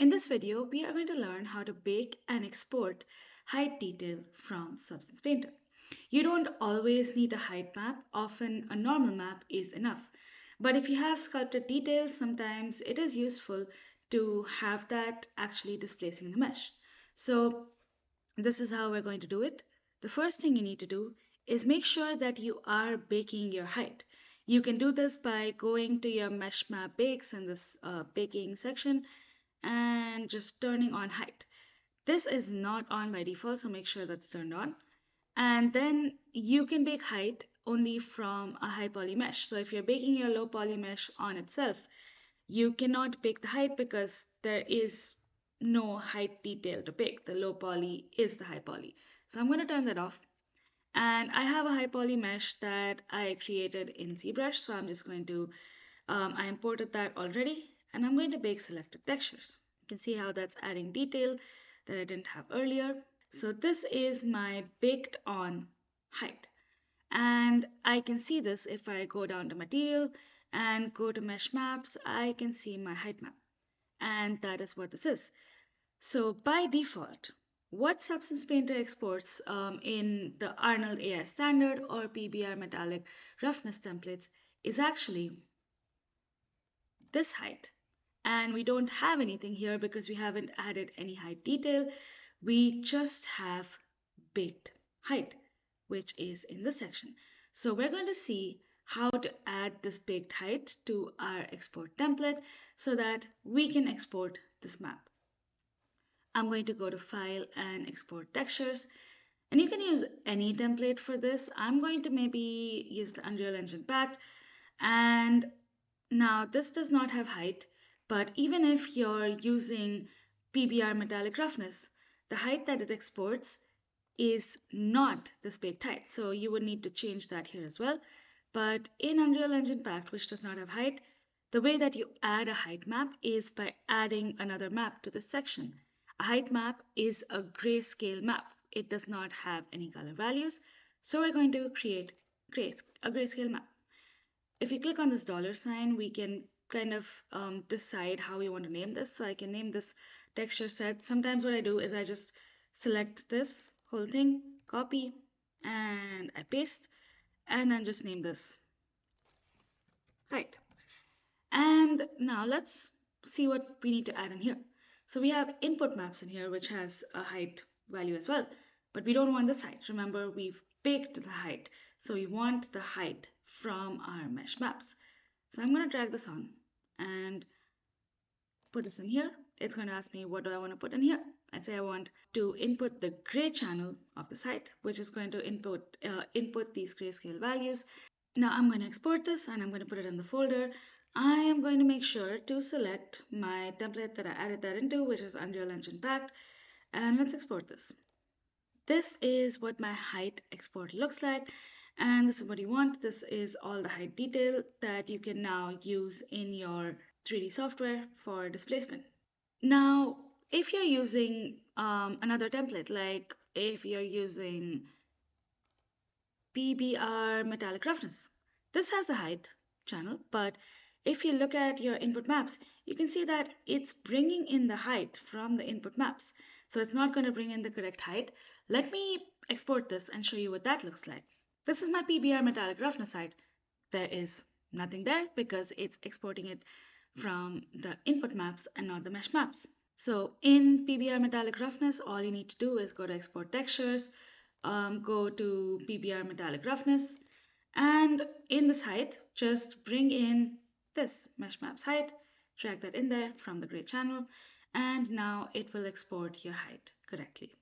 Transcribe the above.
In this video, we are going to learn how to bake and export height detail from Substance Painter. You don't always need a height map, often a normal map is enough. But if you have sculpted details, sometimes it is useful to have that actually displacing the mesh. So this is how we're going to do it. The first thing you need to do is make sure that you are baking your height. You can do this by going to your mesh map bakes in this baking section and just turning on height. This is not on by default, so make sure that's turned on. And then you can bake height only from a high poly mesh. So if you're baking your low poly mesh on itself, you cannot bake the height because there is no height detail to bake. The low poly is the high poly. So I'm going to turn that off. And I have a high poly mesh that I created in ZBrush. So I'm just going to, I imported that already, and I'm going to bake selected textures. You can see how that's adding detail that I didn't have earlier. So this is my baked on height. And I can see this if I go down to material and go to mesh maps, I can see my height map. And that is what this is. So by default, what Substance Painter exports in the Arnold AI standard or PBR metallic roughness templates is actually this height. And we don't have anything here because we haven't added any height detail. We just have baked height, which is in this section. So we're going to see how to add this baked height to our export template so that we can export this map. I'm going to go to File and Export Textures. And you can use any template for this. I'm going to maybe use the Unreal Engine Pact. And now this does not have height, but even if you're using PBR metallic roughness, the height that it exports is not this baked height. So you would need to change that here as well. But in Unreal Engine Pact, which does not have height, the way that you add a height map is by adding another map to this section. A height map is a grayscale map. It does not have any color values. So we're going to create a grayscale map. If you click on this dollar sign, we can kind of decide how we want to name this. So I can name this texture set. Sometimes what I do is I just select this whole thing, copy, and I paste, and then just name this height. And now let's see what we need to add in here. So we have input maps in here, which has a height value as well, but we don't want this height. Remember, we've baked the height, so we want the height from our mesh maps. So I'm going to drag this on and put this in here. It's going to ask me what do I want to put in here. I'd say I want to input the gray channel of the site, which is going to input these grayscale values. Now I'm going to export this and I'm going to put it in the folder. I am going to make sure to select my template that I added that into, which is Unreal Engine Pact, and let's export this. This is what my height export looks like, and this is what you want. This is all the height detail that you can now use in your 3D software for displacement. Now, if you're using another template, like if you're using PBR metallic roughness, this has a height channel, but if you look at your input maps, you can see that it's bringing in the height from the input maps. So it's not going to bring in the correct height. Let me export this and show you what that looks like. This is my PBR metallic roughness height. There is nothing there because it's exporting it from the input maps and not the mesh maps. So in PBR metallic roughness, all you need to do is go to export textures, go to PBR metallic roughness, and in this height, just bring in this mesh maps height, drag that in there from the gray channel, and now it will export your height correctly.